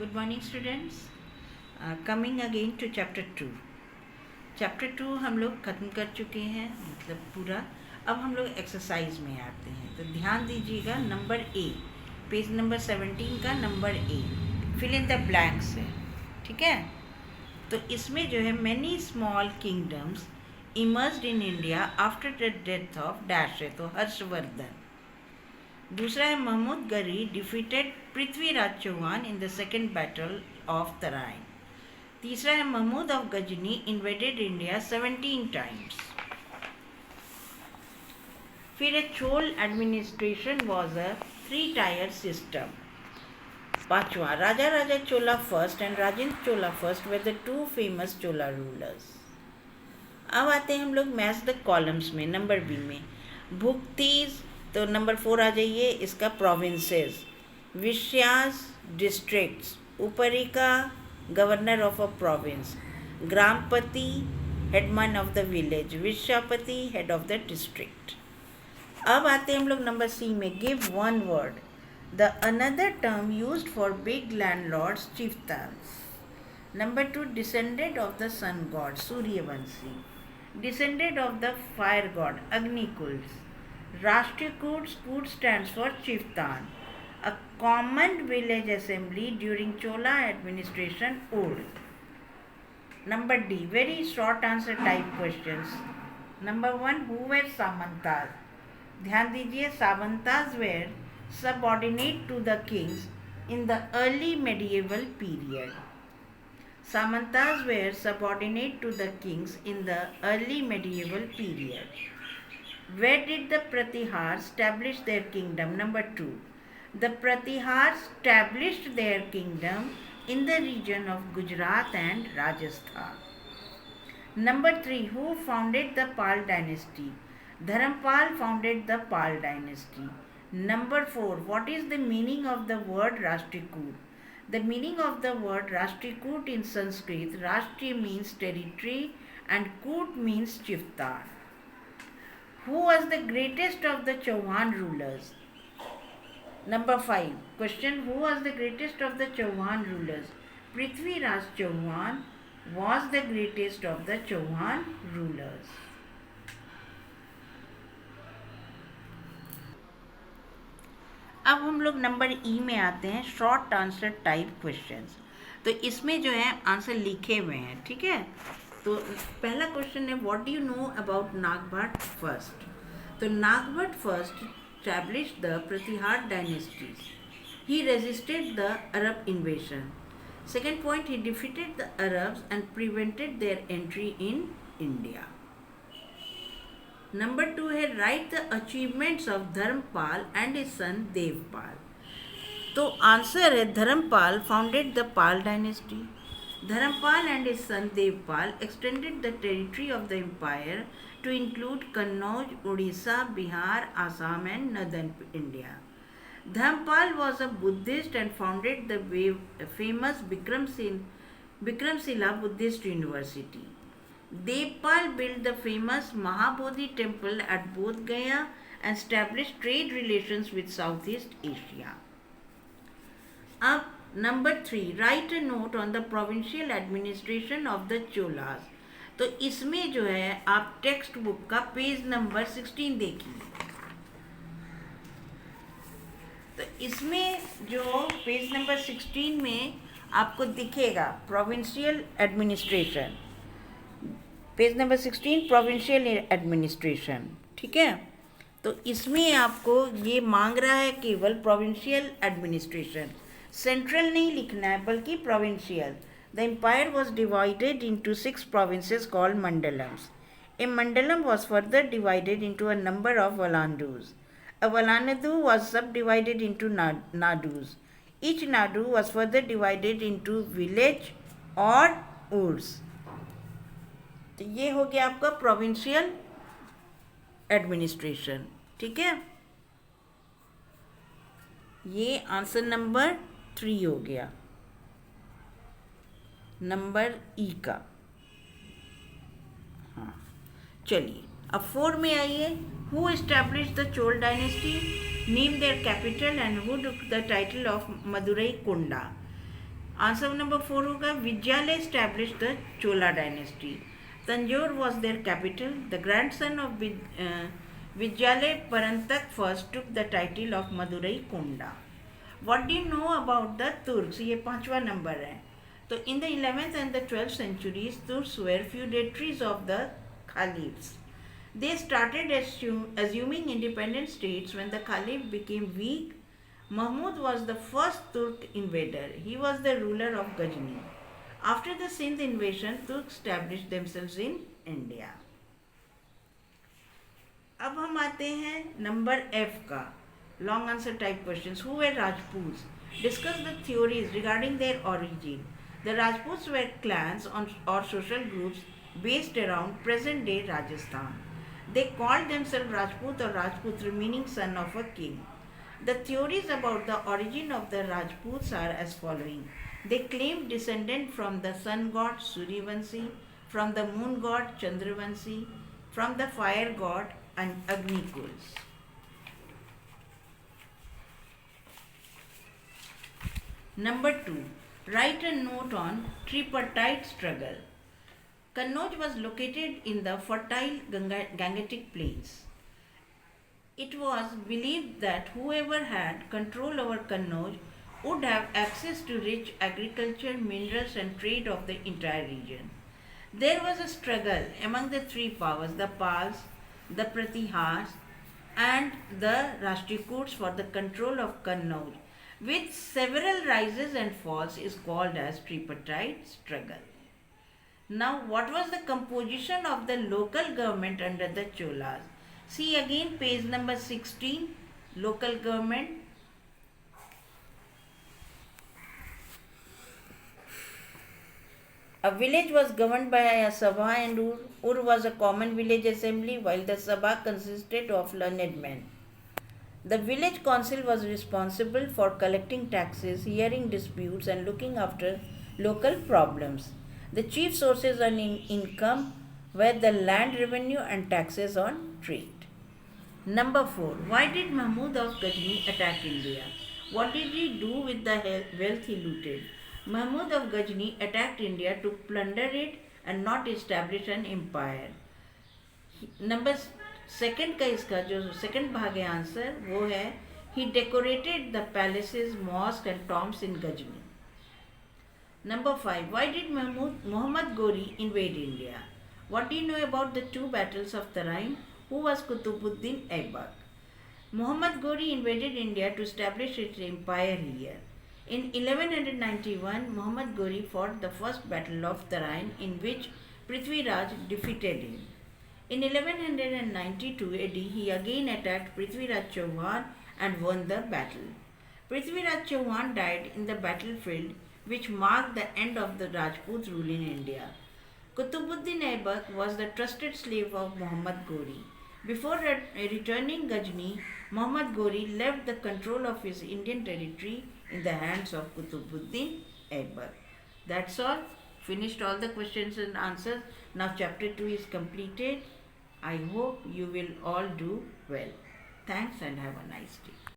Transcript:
Good morning students. Coming again to chapter 2. Chapter 2 हम लोग ख़त्म कर चुके हैं, मतलब पूरा. अब हम लोग एक्सरसाइज में आते हैं. तो ध्यान दीजिएगा, नंबर ए, पेज नंबर 17 का number A, fill in the blanks है. ठीक है. तो इसमें जो है many small kingdoms emerged in India after the death of dash है, तो हर्षवर्धन. दूसरा है Mahmud Ghori defeated Prithviraj Chauhan in the second battle of Tarain. तीसरा है Mahmud of Ghazni invaded India 17 times. फिर है Chola administration was a 3-tier system. पांचवा, Raja Raja Chola first and Rajendra Chola first were the 2 famous Chola rulers. अब आते हैं हम लोग मैच द कॉलम्स में, नंबर बी में. भुक्तीज, तो नंबर 4 आ जाइए, इसका provinces. Vishayas, districts. Uparika, governor of a province. Gramapati, headman of the village. Vishayapati, head of the district. अब आते हैं हम लोग नंबर सी में. Give one word. The another term used for big landlords, chieftains. Number 2, descended of the sun god, Suryavanshi. Descended of the fire god, Agnikulas. Rashtriyoot, Koot stands for Chieftain. A common village assembly during Chola administration, Ud. Number D, very short answer type questions. Number 1, who were Samantas? ध्यान दीजिए, Samantas were subordinate to the kings in the early medieval period. Samantas were subordinate to the kings in the early medieval period. Where did the Pratihars establish their kingdom? Number 2. The Pratihars established their kingdom in the region of Gujarat and Rajasthan. Number 3. Who founded the Pal dynasty? Dharampal founded the Pal dynasty. Number 4. What is the meaning of the word Rashtriyoot? The meaning of the word Rashtriyoot in Sanskrit, Rashtriya means territory and Koot means chieftain. Who was the greatest of the Chauhan rulers? Number 5. Question, who was the greatest of the Chauhan rulers? Prithviraj Chauhan was the greatest of the Chauhan rulers. अब हम लोग number ई में आते हैं, short answer type questions. तो इसमें जो है आंसर लिखे हुए हैं. ठीक है. तो पहला क्वेश्चन है, what do you know about Nagabhata first. तो Nagabhata first establish the Pratihara dynasties. He resisted the Arab invasion. Second point, he defeated the Arabs and prevented their entry in India. Number 2 है, write the achievements of Dharmapala and his son Devapala. तो answer है, Dharmapala founded the Pala dynasty. Dharampal and his son Devpal extended the territory of the empire to include Kannauj, Odisha, Bihar, Assam and northern India. Dharampal was a Buddhist and founded the famous Bikramsila Buddhist University. Devpal built the famous Mahabodhi temple at Bodh Gaya and established trade relations with Southeast Asia. अब number 3, right a note on the provincial administration of the Cholas. तो इसमें जो है आप text book का page number 16 देखिए. तो इसमें जो पेज नंबर 16 में आपको दिखेगा provincial administration, page number 16, provincial administration. ठीक है. तो इसमें आपको ये मांग रहा है केवल प्रोविंशियल एडमिनिस्ट्रेशन, सेंट्रल नहीं लिखना है बल्कि provincial. The empire was divided into 6 provinces called mandalams. A mandalam was further divided into a number of valandus. A valanadu was subdivided into nadus. Each nadu was further divided into village और urds. तो ये हो गया आपका provincial administration. ठीक है. ये answer number 3 हो गया, नंबर ई का. हाँ, चलिए अब 4 में आइए. Who establish the Chola dynasty, name their capital and who took the title of Madurai Konda. Answer number 4 होगा Vijayalaya established the Chola dynasty. Tanjore was their capital. The grandson of Vidyalaya Parantak first took the title of Madurai Konda. What do you know about the Turks? ये पांचवा number है. तो in the 11th and the 12th centuries, Turks were feudatories of the caliphs. They started assuming independent states when the caliph became weak. Mahmud was the first Turk invader. He was the ruler of Ghazni. After the Sindh invasion, Turks established themselves in India. अब हम आते हैं number F का long answer type questions. Who were Rajputs? Discuss the theories regarding their origin. The Rajputs were clans or social groups based around present-day Rajasthan. They called themselves Rajput or Rajputra, meaning son of a king. The theories about the origin of the Rajputs are as following. They claim descendant from the sun god Suryavanshi, from the moon god Chandravanshi, from the fire god and Agnikul. Number 2. Write a note on tripartite struggle. Kannauj was located in the fertile Gangetic plains. It was believed that whoever had control over Kannauj would have access to rich agriculture, minerals and trade of the entire region. There was a struggle among the three powers, the Pals, the Pratihars and the Rashtrakuts for the control of Kannauj, with several rises and falls is called as tripartite struggle. Now, what was the composition of the local government under the Cholas? See again page number 16, local government. A village was governed by a Sabha and Ur. Ur was a common village assembly, while the Sabha consisted of learned men. The village council was responsible for collecting taxes, hearing disputes and looking after local problems. The chief sources on income were the land revenue and taxes on trade. Number 4. Why did Mahmud of Ghazni attack India? What did he do with the wealth he looted? Mahmud of Ghazni attacked India to plunder it and not establish an empire. Number second का इसका जो second भाग है answer वो है he decorated the palaces, mosques and tombs in Ghazni. Number 5. Why did Muhammad Ghori invade India? What do you know about the two battles of Tarain? Who was Qutbuddin Aibak? Muhammad Ghori invaded India to establish its empire here. In 1191, Muhammad Ghori fought the first battle of Tarain in which Prithviraj defeated him. In 1192 AD, he again attacked Prithviraj Chauhan and won the battle. Prithviraj Chauhan died in the battlefield, which marked the end of the Rajput rule in India. Qutbuddin Aibak was the trusted slave of Muhammad Ghori. Before returning Ghazni, Muhammad Ghori left the control of his Indian territory in the hands of Qutbuddin Aibak. That's all. Finished all the questions and answers. Now chapter 2 is completed. I hope you will all do well. Thanks and have a nice day.